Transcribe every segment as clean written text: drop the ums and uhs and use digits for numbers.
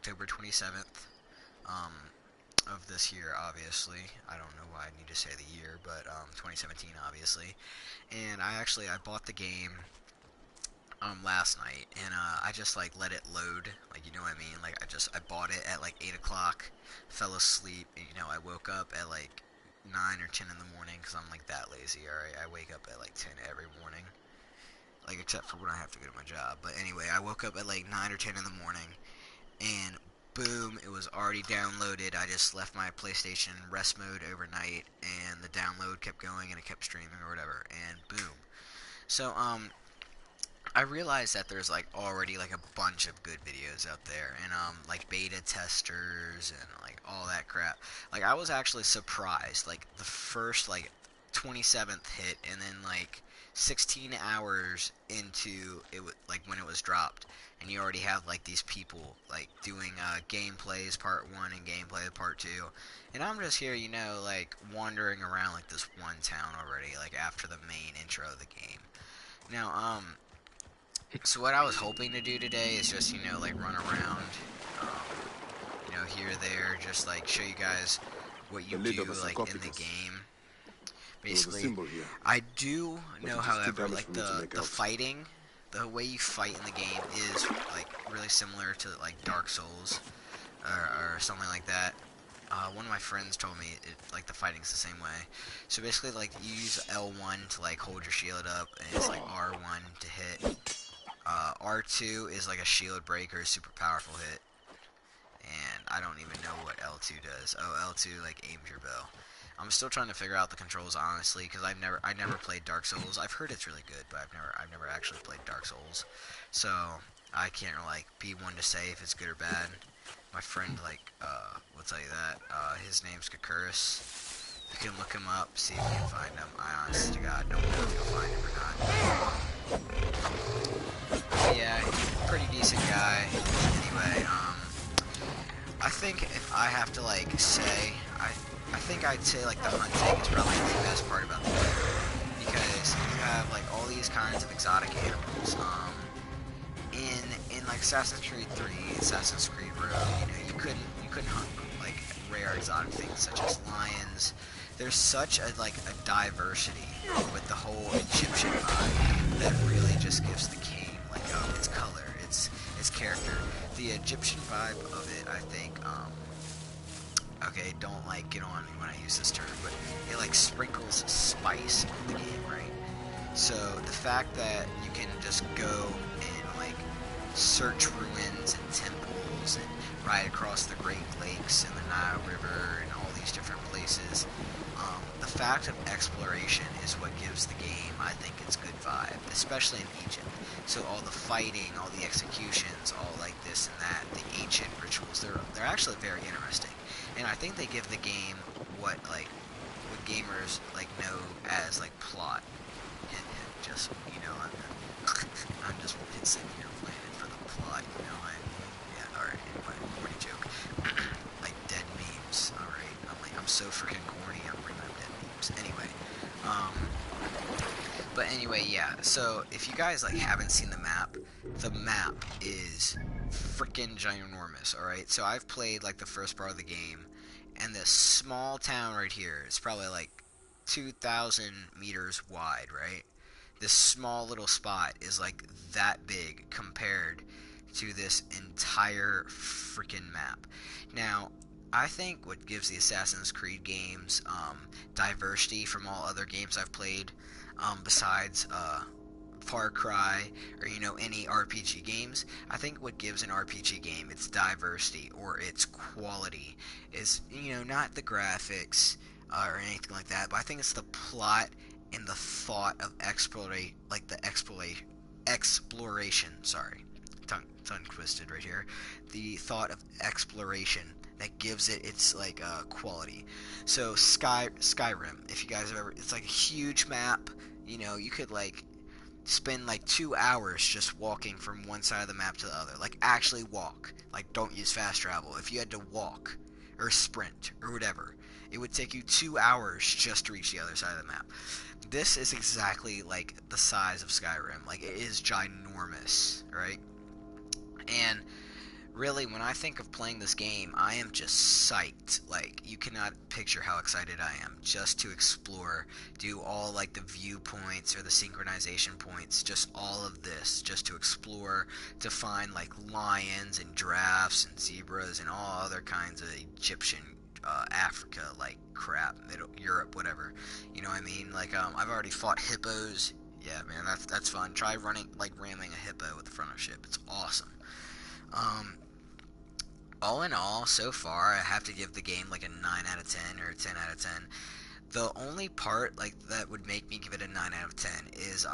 October 27th of this year, obviously. I don't know why I need to say the year, but 2017, obviously. And I bought the game last night, and I just like let it load, like, you know what I mean? Like I bought it at like 8 o'clock, fell asleep, and, you know, I woke up at like 9 or 10 in the morning because I'm like that lazy. All right, I wake up at like 10 every morning, like except for when I have to go to my job. But anyway, I woke up at like 9 or 10 in the morning, and boom, it was already downloaded. I just left my PlayStation in rest mode overnight, and the download kept going, and it kept streaming or whatever, and boom. So I realized that there's like already like a bunch of good videos out there, and like beta testers and like all that crap. Like I was actually surprised, like the first like 27th hit, and then like 16 hours into it, like when it was dropped, and you already have like these people like doing gameplays part 1 and gameplay part 2, and I'm just here, you know, like wandering around like this one town already, like after the main intro of the game. Now so what I was hoping to do today is just, you know, like run around, um, you know, here or there, just like show you guys what The you lid do of the like in the sarcophagus. game. There was a Basically, symbol here, I do but know, it is too however, damaged like for me to make the out. fighting, the way you fight in the game is like really similar to like Dark Souls or something like that. One of my friends told me like the fighting's the same way. So basically, like you use L1 to like hold your shield up, and it's like R1 to hit. R2 is like a shield breaker, super powerful hit, and I don't even know what L2 does. Oh, L2 like aims your bow. I'm still trying to figure out the controls, honestly, because I never played Dark Souls. I've heard it's really good, but I've never actually played Dark Souls, so I can't like be one to say if it's good or bad. My friend like will tell you that. His name's Kakuris. You can look him up, see if you can find him. I honestly to God don't know if you'll find him or not. But yeah, pretty decent guy. Anyway, I think if I have to like say, I think I'd say like the hunting is probably the best part about the game, because you have like all these kinds of exotic animals. In like Assassin's Creed 3, Assassin's Creed Rogue, you know, you couldn't hunt like rare exotic things such as lions. There's such a like a diversity with the whole Egyptian vibe that really just gives the game like its color, its character. The Egyptian vibe of it, I think, okay, don't like get on me when I use this term, but it like sprinkles spice in the game, right? So the fact that you can just go and like search ruins and temples and ride across the Great Lakes and the Nile River and all these different places, the fact of exploration is what gives the game, I think, its good vibe, especially in Egypt. So all the fighting, all the executions, all like this and that, the ancient rituals, they're actually very interesting, and I think they give the game what like what gamers like know as like plot, and just, you know, I'm just sitting here playing it for the plot, you know. Yeah, all right. Anyway, corny joke. Like dead memes. All right. I'm so freaking corny. I'm bringing up dead memes. Anyway, um, but anyway, yeah. So if you guys like haven't seen the map is freaking ginormous. All right. So I've played like the first part of the game, and this small town right here is probably like 2,000 meters wide, right? This small little spot is like that big compared to this entire freaking map. Now, I think what gives the Assassin's Creed games diversity from all other games I've played, besides Far Cry or, you know, any RPG games, I think what gives an RPG game its diversity or its quality is, you know, not the graphics or anything like that, but I think it's the plot and the thought of explorate, like the exploration. Sorry, tongue twisted right here. The thought of exploration that gives it its like quality. So Skyrim, if you guys have ever, it's like a huge map. You know, you could like spend like 2 hours just walking from one side of the map to the other. Like actually walk. Like don't use fast travel. If you had to walk or sprint or whatever, it would take you 2 hours just to reach the other side of the map. This is exactly like the size of Skyrim. Like it is ginormous, right? And really, when I think of playing this game, I am just psyched. Like, you cannot picture how excited I am just to explore, do all like the viewpoints or the synchronization points, just all of this, just to explore, to find like lions and giraffes and zebras and all other kinds of Egyptian, Africa, like crap, Middle Europe, whatever. You know what I mean? Like, I've already fought hippos. Yeah, man, that's fun. Try running, like ramming a hippo with the front of a ship. It's awesome. Um, all in all, so far, I have to give the game like a 9 out of 10 or a 10 out of 10. The only part like that would make me give it a 9 out of 10 is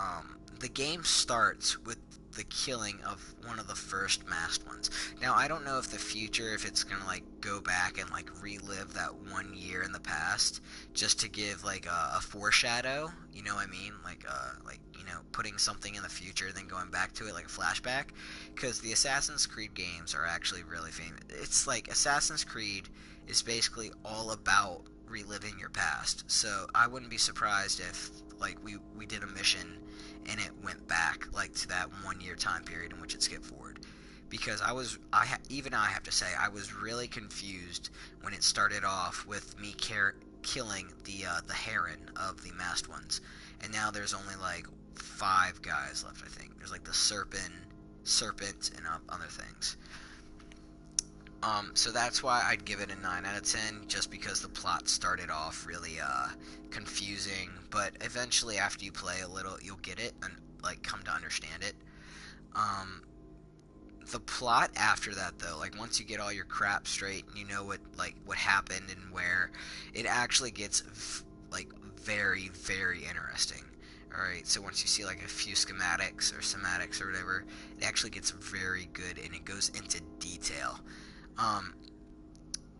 the game starts with the killing of one of the first masked ones. Now, I don't know if the future, if it's gonna like go back and like relive that 1 year in the past just to give like a foreshadow, you know what I mean? Like you know, putting something in the future then going back to it like a flashback, because the Assassin's Creed games are actually really famous. It's like Assassin's Creed is basically all about reliving your past. So I wouldn't be surprised if like we did a mission and it went back like to that 1 year time period in which it skipped forward. Because even I have to say I was really confused when it started off with me killing the heron of the masked ones, and now there's only like 5 guys left. I think there's like the serpent, and other things. So that's why I'd give it a 9 out of 10, just because the plot started off really confusing, but eventually after you play a little, you'll get it and like come to understand it. The plot after that, though, like once you get all your crap straight and you know what happened and where, it actually gets like very, very interesting. Alright, so once you see like a few schematics or somatics or whatever, it actually gets very good and it goes into detail.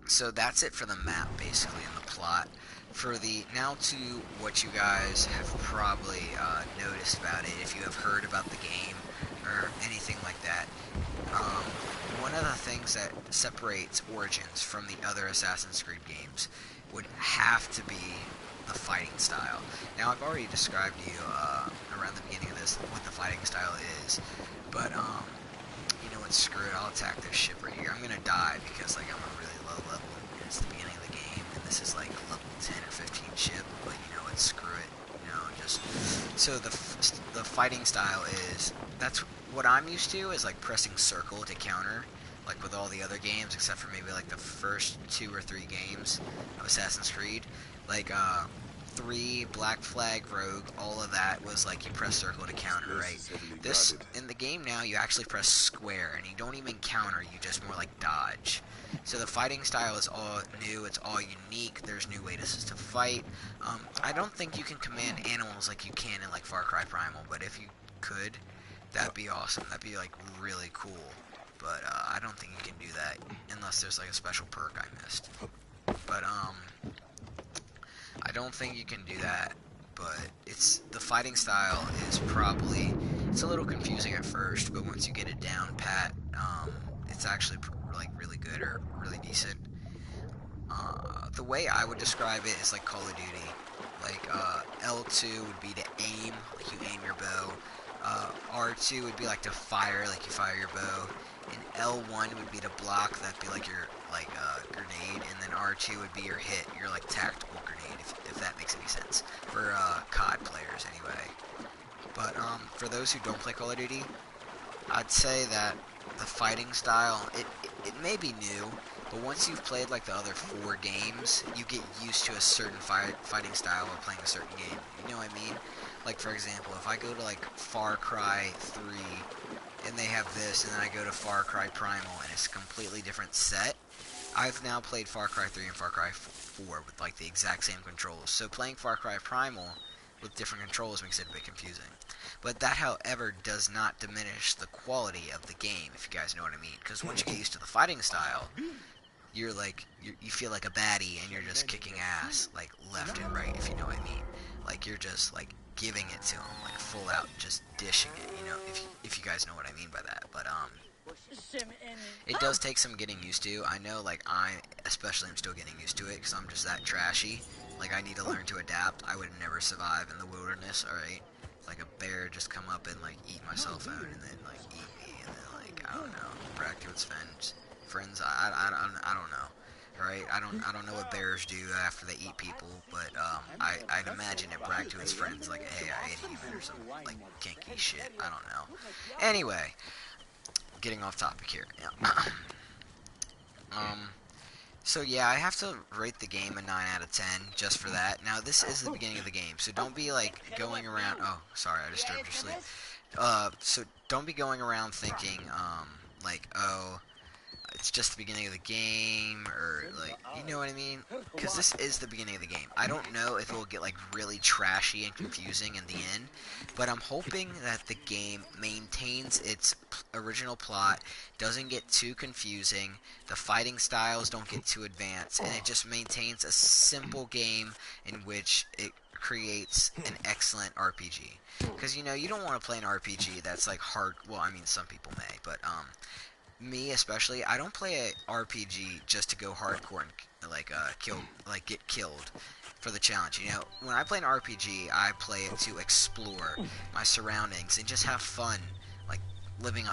So that's it for the map, basically, and the plot. Now to what you guys have probably noticed about it, if you have heard about the game or anything like that. One of the things that separates Origins from the other Assassin's Creed games would have to be the fighting style. Now, I've already described to you around the beginning of this what the fighting style is, but you know what, screw it, I'll attack this ship right here. I'm gonna die because like I'm a really low level and it's the beginning of the game and this is like level 10 or 15 ship, but you know what, screw it, you know, just... So the fighting style is, that's what I'm used to, is like pressing circle to counter, like with all the other games except for maybe like the first 2 or 3 games of Assassin's Creed. Like 3, Black Flag, Rogue, all of that was like you press circle to counter, right? This, in the game now, you actually press square, and you don't even counter, you just more like dodge. So the fighting style is all new, it's all unique, there's new ways to fight. I don't think you can command animals like you can in like Far Cry Primal, but if you could, that'd be awesome, that'd be like really cool. But I don't think you can do that, unless there's like a special perk I missed. But I don't think you can do that, but the fighting style is probably, it's a little confusing at first, but once you get it down pat, it's actually like really good or really decent. The way I would describe it is like Call of Duty. Like L2 would be to aim, like you aim your bow. R2 would be like to fire, like you fire your bow. And L1 would be to block, that'd be like your grenade, and then R2 would be your hit, your like tactical grenade, if that makes any sense for COD players anyway. But for those who don't play Call of Duty, I'd say that the fighting style, it may be new, but once you've played like the other 4 games, you get used to a certain fighting style while playing a certain game. You know what I mean? Like for example, if I go to like Far Cry 3 and they have this, and then I go to Far Cry Primal and it's a completely different set. I've now played Far Cry 3 and Far Cry 4 with like the exact same controls. So playing Far Cry Primal with different controls makes it a bit confusing. But that, however, does not diminish the quality of the game, if you guys know what I mean. Because once you get used to the fighting style, you're like, you feel like a baddie and you're just kicking ass, like left and right, if you know what I mean. Like you're just like giving it to them, like full out, just dishing it, you know, if you guys know what I mean by that. But it does take some getting used to. I know, like I especially am still getting used to it because I'm just that trashy. Like I need to learn to adapt. I would never survive in the wilderness. All right, like a bear just come up and like eat my cell phone and then like eat me, and then like I don't know. Bragged to its friends. I don't know. Right? I don't know what bears do after they eat people, but I'd imagine it bragged to its friends like, hey, I ate a human or some like kinky shit. I don't know. Anyway, getting off topic here. Yeah. So yeah, I have to rate the game a 9 out of 10 just for that. Now this is the beginning of the game, so don't be like going around. Oh, sorry, I disturbed your sleep. So don't be going around thinking like, oh, it's just the beginning of the game, or like, you know what I mean? Because this is the beginning of the game. I don't know if it will get like really trashy and confusing in the end, but I'm hoping that the game maintains its original plot, doesn't get too confusing, the fighting styles don't get too advanced, and it just maintains a simple game in which it creates an excellent RPG. Because, you know, you don't want to play an RPG that's like hard. Well, I mean, some people may, but me especially, I don't play a RPG just to go hardcore and like get killed for the challenge. You know, when I play an RPG, I play it to explore my surroundings and just have fun, like living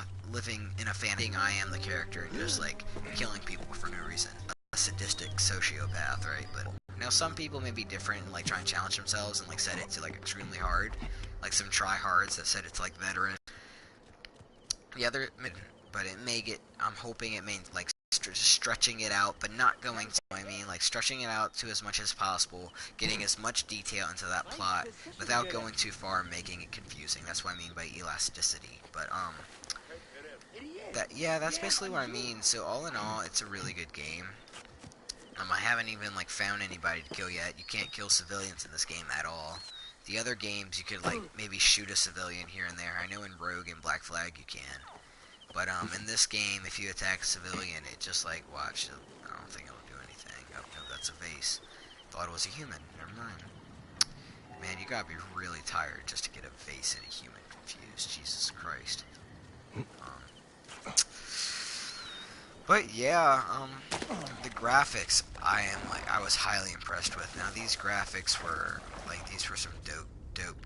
in a fantasy. I am the character and just like killing people for no reason. A sadistic sociopath, right? But now some people may be different and like try and challenge themselves and like set it to like extremely hard, like some tryhards that set it to like veteran. The other, but it may get. I'm hoping it may like stretching it out, but not going to. I mean, like stretching it out to as much as possible, getting as much detail into that plot without going too far, and making it confusing. That's what I mean by elasticity. But that's basically what I mean. So all in all, it's a really good game. I haven't even like found anybody to kill yet. You can't kill civilians in this game at all. The other games, you could like maybe shoot a civilian here and there. I know in Rogue and Black Flag you can. But in this game, if you attack a civilian, it just like, watch, I don't think it'll do anything. Oh, no, that's a vase. Thought it was a human. Never mind. Man, you gotta be really tired just to get a vase and a human confused. Jesus Christ. But yeah, the graphics, I was highly impressed with. Now these graphics were, these were some dope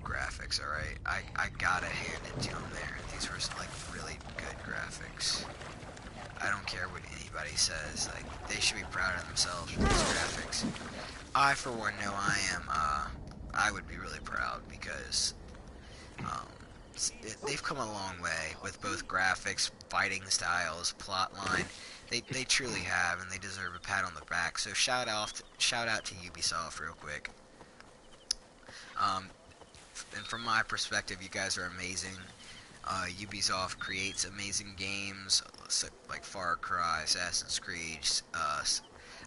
graphics, alright? I gotta hand it to them there. These were like really good graphics. I don't care what anybody says, like, they should be proud of themselves for these graphics. I, for one, know I would be really proud because, they've come a long way with both graphics, fighting styles, plotline. They truly have, and they deserve a pat on the back. So shout out to Ubisoft real quick. And from my perspective, you guys are amazing. Ubisoft creates amazing games like Far Cry, Assassin's Creed.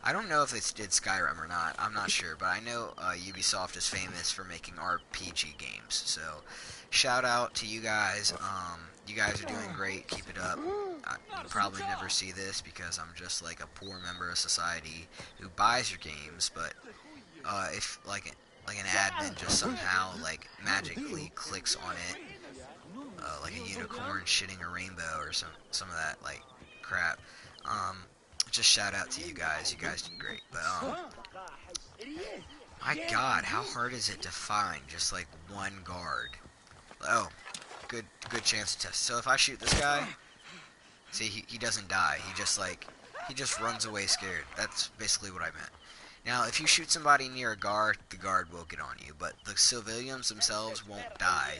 I don't know if they did Skyrim or not. I'm not sure, but I know Ubisoft is famous for making RPG games. So shout out to you guys. You guys are doing great. Keep it up. You probably never see this because I'm just like a poor member of society who buys your games. But if like an admin just somehow like magically clicks on it, like a unicorn shitting a rainbow or some of that like crap, just shout out to you guys. You guys did great. But my God, how hard is it to find just like one guard? Oh, good chance to test. So if I shoot this guy, see, he doesn't die. He just runs away scared. That's basically what I meant. Now, if you shoot somebody near a guard, the guard will get on you, but the civilians themselves won't die.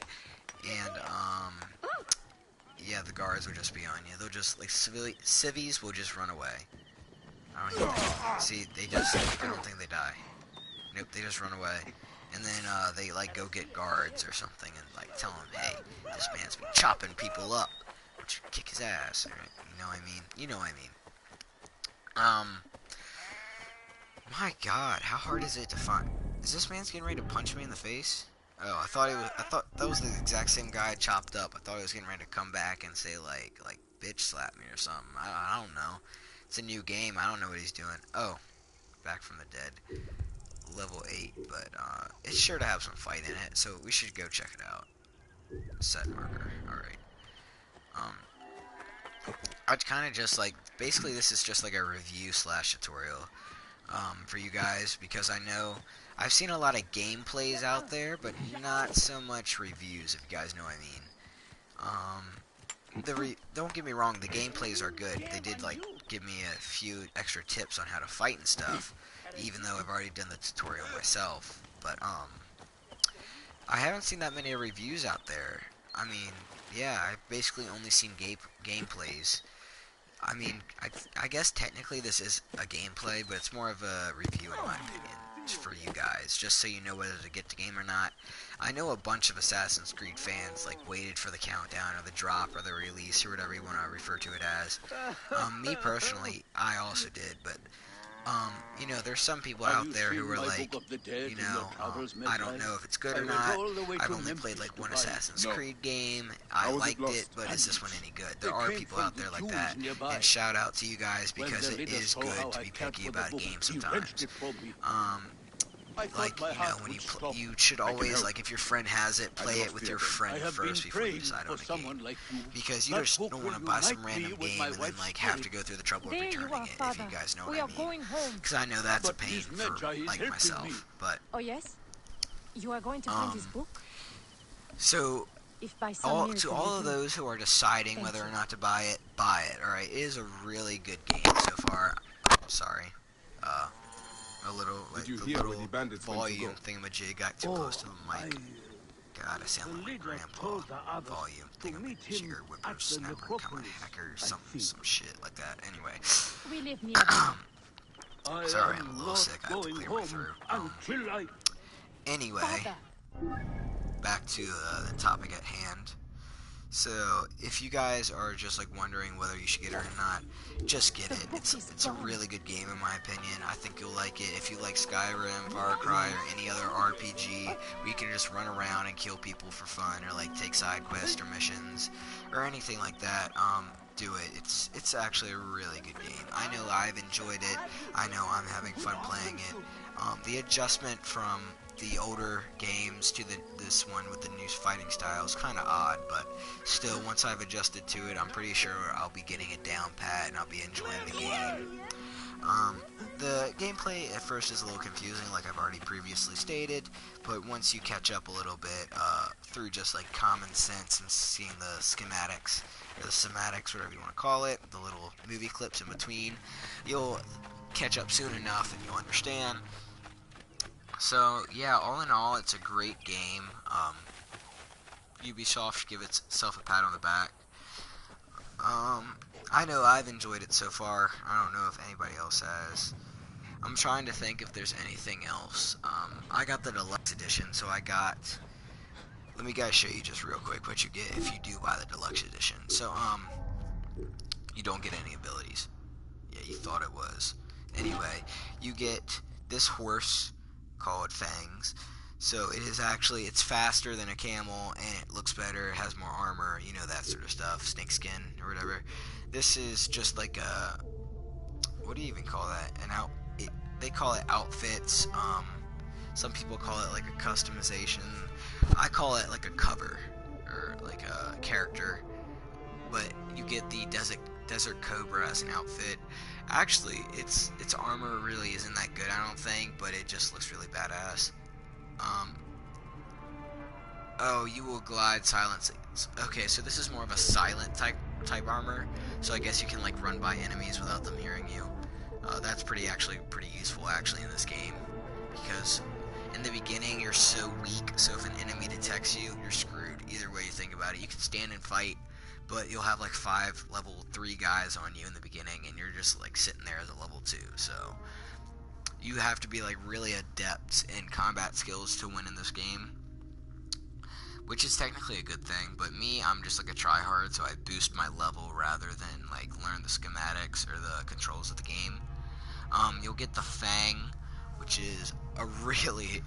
And yeah, the guards will just be on you. They'll just like civvies will just run away. I don't even think, see, I don't think they die. Nope, they just run away. And then they like go get guards or something and like tell them, hey, this man's been chopping people up. Why don't you kick his ass? Right? You know what I mean? You know what I mean. My God, how hard is it to find? Is this man's getting ready to punch me in the face? Oh, I thought that was the exact same guy chopped up. I thought he was getting ready to come back and say like bitch slap me or something. I don't know. It's a new game. I don't know what he's doing. Oh, back from the dead. Level 8, but it's sure to have some fight in it, so we should go check it out. Set marker. Alright. I'd kind of just like, basically this is just like a review / tutorial for you guys, because I know I've seen a lot of gameplays out there, but not so much reviews, if you guys know what I mean. don't get me wrong, the gameplays are good. They did like give me a few extra tips on how to fight and stuff, even though I've already done the tutorial myself. But I haven't seen that many reviews out there. I mean, yeah, I've basically only seen gameplays. I mean, I guess technically this is a gameplay, but it's more of a review in my opinion for you guys, just so you know whether to get the game or not. I know a bunch of Assassin's Creed fans like waited for the countdown or the drop or the release or whatever you want to refer to it as. Me personally, I also did, but you know, there's some people out there who are like, you know, I don't know if it's good or not. I've only played like one Assassin's Creed game. I liked it, but is this one any good? There are people out there like that, and shout out to you guys because it is good to be picky about a game sometimes. Like, you know, when you should always, like, if your friend has it, play it with your friend first before you decide on a game. Because you just don't want to buy some random game and then, like, have to go through the trouble of returning it, if you guys know what I mean. Because I know that's a pain for, like, myself. But, oh yes? You are going to find his book? So, to all of those who are deciding whether or not to buy it, alright? It is a really good game so far. Oh, sorry. A little, like, the little volume thingamajig got too close to the mic. God, I sound like my grandpa. Volume thingamajigger, whippersnapper, kind of hacker, some shit like that. Anyway. Sorry, I'm a little sick. I have to clear my throat. Anyway, back to the topic at hand. So, if you guys are just like wondering whether you should get it or not, just get it. It's a really good game in my opinion. I think you'll like it. If you like Skyrim, Far Cry, or any other RPG where you can just run around and kill people for fun, or like take side quests or missions, or anything like that, do it. It's actually a really good game. I know I've enjoyed it. I know I'm having fun playing it. The adjustment from the older games to this one with the new fighting style is kind of odd, but still, once I've adjusted to it, I'm pretty sure I'll be getting it down pat and I'll be enjoying the game. The gameplay at first is a little confusing, like I've already previously stated, but once you catch up a little bit through just like common sense and seeing the schematics, or the somatics, whatever you want to call it, the little movie clips in between, you'll catch up soon enough and you'll understand. So, yeah, all in all, it's a great game. Ubisoft should give itself a pat on the back. I know I've enjoyed it so far. I don't know if anybody else has. I'm trying to think if there's anything else. I got the deluxe edition, so I got... Let me guys show you just real quick what you get if you do buy the deluxe edition. So, you don't get any abilities. Yeah, you thought it was. Anyway, you get this horse called Fangs. So it is actually, it's faster than a camel, and it looks better, it has more armor, you know, that sort of stuff, snake skin or whatever. This is just like a, what do you even call that? They call it outfits. Some people call it like a customization. I call it like a cover or like a character. But you get the Desert Cobra as an outfit. Actually, its armor really isn't that good, I don't think, but it just looks really badass. Oh, you will glide silently. Okay, so this is more of a silent type armor, so I guess you can like run by enemies without them hearing you. That's pretty useful in this game, because in the beginning you're so weak, so if an enemy detects you, you're screwed. Either way you think about it, you can stand and fight, but you'll have like 5 level 3 guys on you in the beginning, and you're just like sitting there as a level 2, so you have to be like really adept in combat skills to win in this game, which is technically a good thing. But me, I'm just like a tryhard, so I boost my level rather than like learn the schematics or the controls of the game. You'll get the Fang, which is a really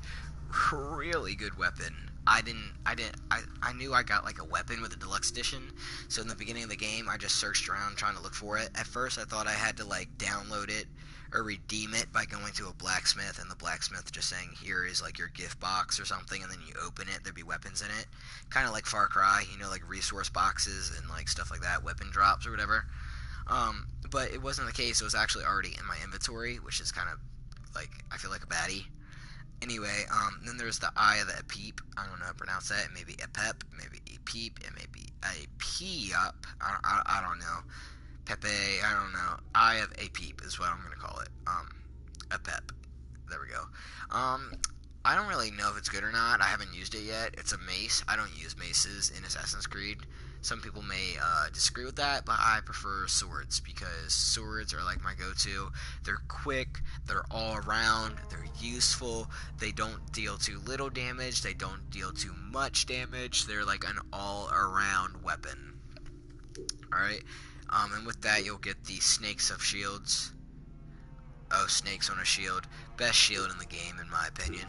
good weapon. I knew I got like a weapon with the deluxe edition, so in the beginning of the game I just searched around trying to look for it. At first I thought I had to like download it or redeem it by going to a blacksmith, and the blacksmith just saying, here is like your gift box or something, and then you open it, there'd be weapons in it, kind of like Far Cry, you know, like resource boxes and like stuff like that, weapon drops or whatever. But it wasn't the case. It was actually already in my inventory, which is kind of like, I feel like a baddie. Anyway, then there's the Eye of the Epeep. I don't know how to pronounce that. Maybe Epep, maybe Peep, a P-up, I don't know, Pepe, I don't know, I have a Peep is what I'm going to call it, a Pep, there we go. I don't really know if it's good or not. I haven't used it yet. It's a mace. I don't use maces in Assassin's Creed. Some people may disagree with that, but I prefer swords because swords are like my go-to. They're quick, they're all around, they're useful, they don't deal too little damage, they don't deal too much damage, they're like an all-around weapon. Alright, and with that you'll get the Snakes of Shields. Oh, Snakes on a Shield. Best shield in the game in my opinion.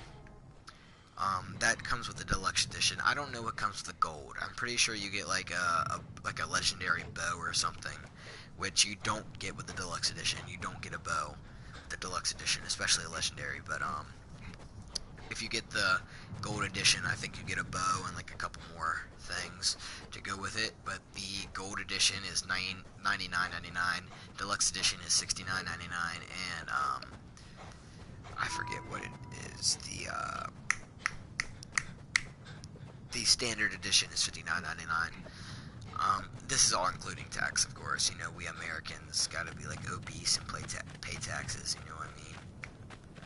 That comes with the deluxe edition. I don't know what comes with the gold. I'm pretty sure you get like a legendary bow or something, which you don't get with the deluxe edition. You don't get a bow with the deluxe edition, especially a legendary. But if you get the gold edition, I think you get a bow and like a couple more things to go with it. But the gold edition is $99.99. Deluxe edition is $69.99, and I forget what it is. The standard edition is $59.99. This is all including tax, of course. You know, we Americans gotta be like obese and pay taxes. You know what I mean?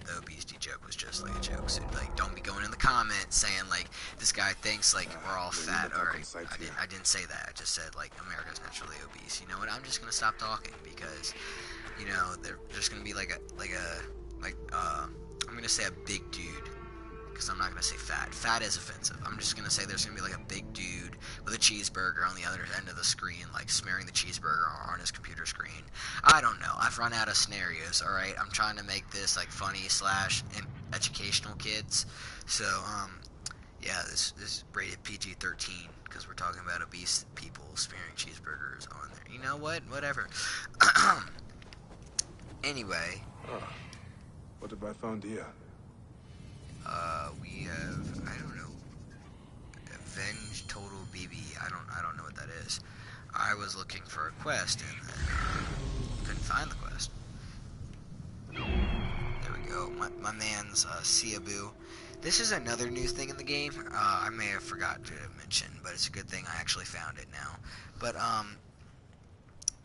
The obesity joke was just like a joke. So like, don't be going in the comments saying like this guy thinks like we're all fat. Or I didn't say that. I just said like America's naturally obese. You know what? I'm just gonna stop talking because you know they're just gonna be I'm gonna say a big dude. Because I'm not going to say fat. Fat is offensive. I'm just going to say there's going to be like a big dude with a cheeseburger on the other end of the screen, like smearing the cheeseburger on his computer screen. I don't know. I've run out of scenarios, alright? I'm trying to make this like funny / educational kids. So, yeah, this is rated PG-13 because we're talking about obese people smearing cheeseburgers on there. You know what? Whatever. Anyway. What have I found here? We have, I don't know, Avenge Total BB. I don't know what that is. I was looking for a quest and couldn't find the quest. There we go. My man's Siabu. This is another new thing in the game. I may have forgot to mention, but it's a good thing I actually found it now. But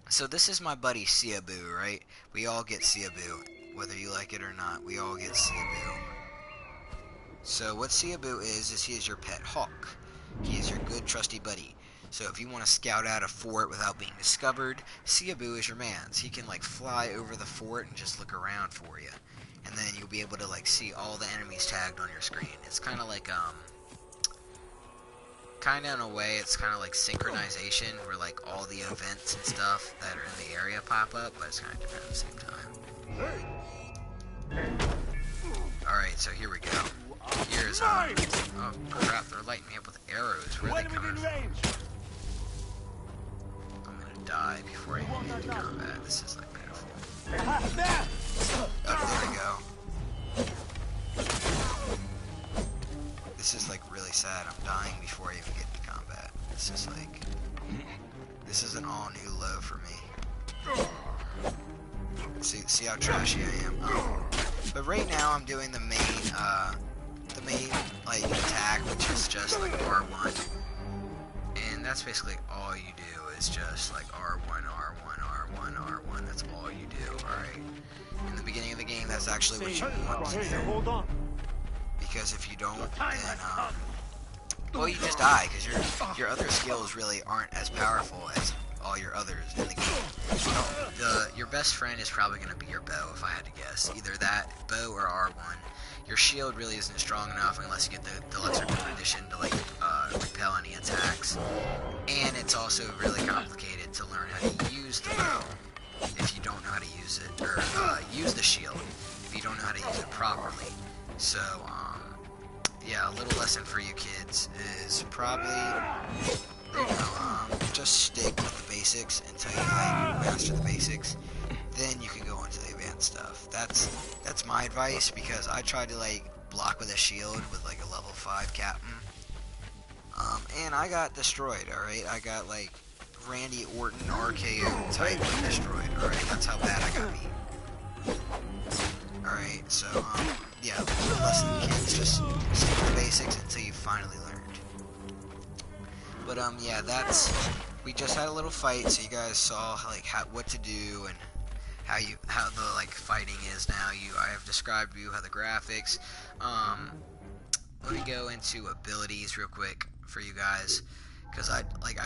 so this is my buddy Siabu, right? We all get Siabu, whether you like it or not. We all get Siabu. So what Siabu is he is your pet hawk. He is your good trusty buddy. So if you want to scout out a fort without being discovered, Siabu is your man's. He can like fly over the fort and just look around for you. And then you'll be able to like see all the enemies tagged on your screen. It's kind of like kind of in a way it's kind of like synchronization where like all the events and stuff that are in the area pop up, but it's kind of different at the same time. Alright, so here we go. Here's, oh crap, they're lighting me up with arrows. Where are they coming from? I'm gonna die before I even get into combat. This is like pitiful. Oh, there we go. This is like really sad. I'm dying before I even get into combat. It's just like, this is an all new low for me. See how trashy I am. But right now I'm doing the main like attack, which is just like R1, and that's basically all you do is just like R1, R1, R1, R1. That's all you do. All right. In the beginning of the game, that's actually what you want to do. Because if you don't, then well, you just die because your other skills really aren't as powerful as all your others in the game. Your best friend is probably going to be your bow, if I had to guess. Either that, bow, or R1. Your shield really isn't strong enough unless you get the deluxe edition to like repel any attacks. And it's also really complicated to learn how to use the bow if you don't know how to use it, or use the shield if you don't know how to use it properly. So, yeah, a little lesson for you kids is probably, you know, just stick with the basics until you like master the basics. Then you can go into the advanced stuff. That's my advice, because I tried to like block with a shield with like a level 5 captain, and I got destroyed. All right, I got like Randy Orton RKO type destroyed. All right, that's how bad I got beat. All right, so yeah, lesson kids, just stick with the basics until you finally learned. But yeah, we just had a little fight, so you guys saw like what to do and how the like fighting is now. I have described to you how the graphics. Let me go into abilities real quick for you guys, because I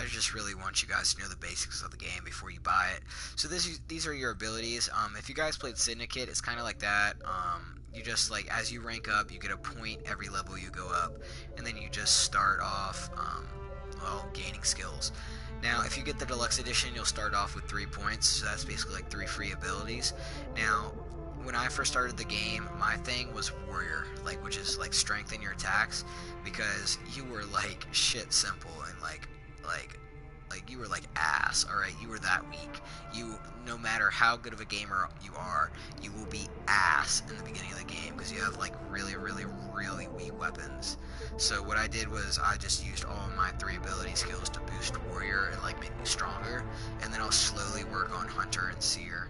just really want you guys to know the basics of the game before you buy it. So these are your abilities. If you guys played Syndicate, it's kind of like that. You just like, as you rank up, you get a point every level you go up, and then you just start off well, gaining skills. Now, if you get the deluxe edition, you'll start off with 3 points, so that's basically like 3 free abilities. Now, when I first started the game, my thing was warrior, like, which is like strengthen your attacks, because you were like shit simple and like you were like ass. All right, you were that weak. No matter how good of a gamer you are, you will be ass in the beginning of the game because you have like really weak weapons. So what I did was I just used all my 3 ability skills to boost warrior and like make me stronger, and then I'll slowly work on hunter and seer.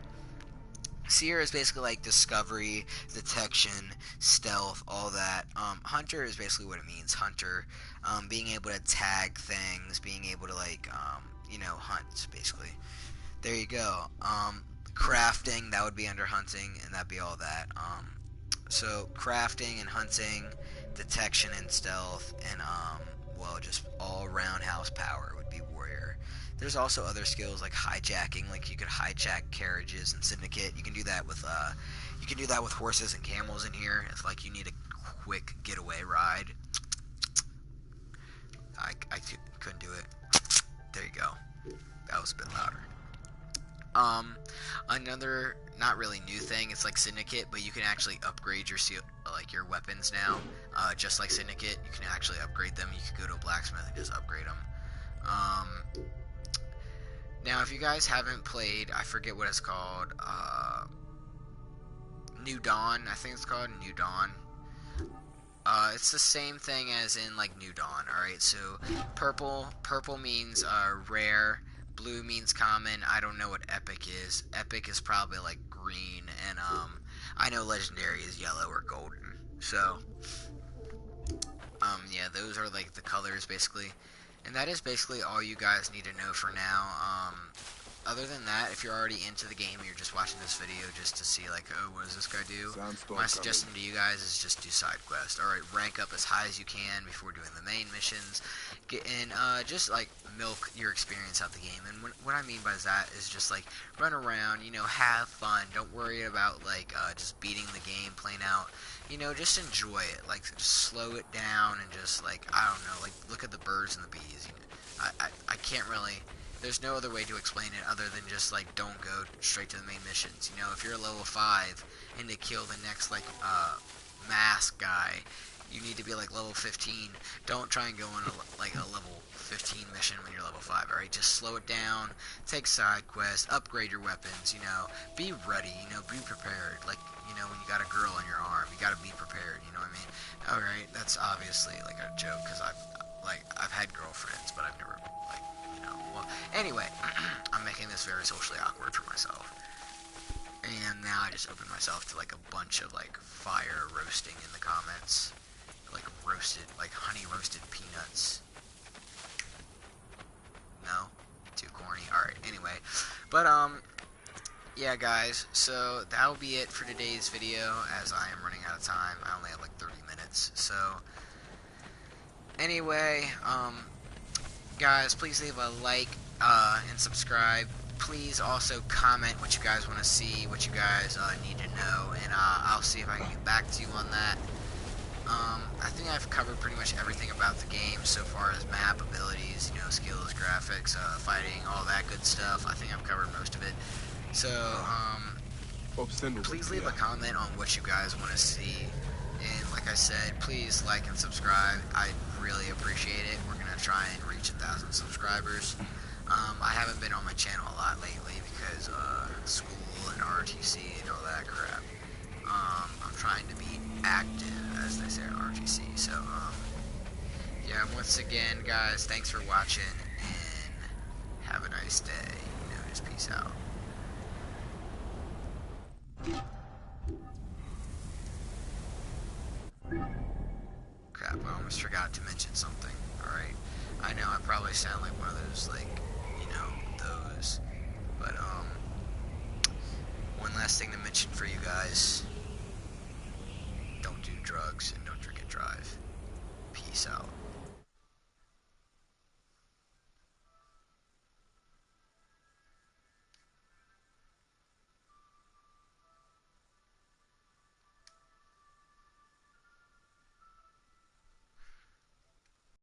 Seer is basically like discovery, detection, stealth, all that. Hunter is basically what it means. Hunter, being able to tag things, being able to like, hunt, basically. There you go. Crafting, that would be under hunting, and that'd be all that. So crafting and hunting, detection and stealth, and well, just all roundhouse power would be warrior. There's also other skills like hijacking, like you could hijack carriages in Syndicate. You can do that with horses and camels in here. If like you need a quick getaway ride. I couldn't do it. There you go. That was a bit louder. Another not really new thing, it's like Syndicate, but you can actually upgrade your weapons now. Just like Syndicate, you can actually upgrade them. You can go to a blacksmith and just upgrade them. Now, if you guys haven't played, I forget what it's called, New Dawn, I think it's called New Dawn. It's the same thing as in like New Dawn. All right, so purple means rare. Blue means common. I don't know what epic is. Epic is probably like green, and I know legendary is yellow or golden. So yeah, those are like the colors basically, and that is basically all you guys need to know for now. Other than that, if you're already into the game and you're just watching this video just to see like, oh, what does this guy do? My suggestion to you guys is just do side quests. Alright, rank up as high as you can before doing the main missions. Just like milk your experience out the game. And what I mean by that is just like run around, have fun. Don't worry about like just beating the game plain out. Just enjoy it. Like just slow it down and just like, I don't know, like look at the birds and the bees. I can't really. There's no other way to explain it other than just like don't go straight to the main missions. If you're a level 5 and to kill the next like mask guy, you need to be like level 15. Don't try and go on a level 15 mission when you're level 5. All right, just slow it down. Take side quests. Upgrade your weapons. Be ready. Be prepared. Like when you got a girl in your arm, you gotta be prepared. You know what I mean? All right, that's obviously like a joke because I've had girlfriends, but I've never like. Well, anyway, I'm making this very socially awkward for myself. And now I just opened myself to like a bunch of like fire roasting in the comments. Like honey roasted peanuts. No? Too corny. Alright, anyway. But, yeah guys, so that'll be it for today's video as I am running out of time. I only have like 30 minutes. So, anyway, guys, please leave a like and subscribe. Please also comment what you guys want to see, what you guys need to know, and I'll see if I can get back to you on that. I think I've covered pretty much everything about the game so far as map, abilities, skills, graphics, fighting, all that good stuff. I think I've covered most of it. So, please leave a comment on what you guys want to see. And like I said, please like and subscribe. I really appreciate it. We're going to try and reach 1,000 subscribers. I haven't been on my channel a lot lately because school and RTC and all that crap. I'm trying to be active, as they say at RTC. So, yeah, once again, guys, thanks for watching, and have a nice day. Just peace out. Crap, I almost forgot to mention something. Alright. I know I probably sound like one of those, like, you know, those. But, one last thing to mention for you guys. Don't do drugs and don't drink and drive.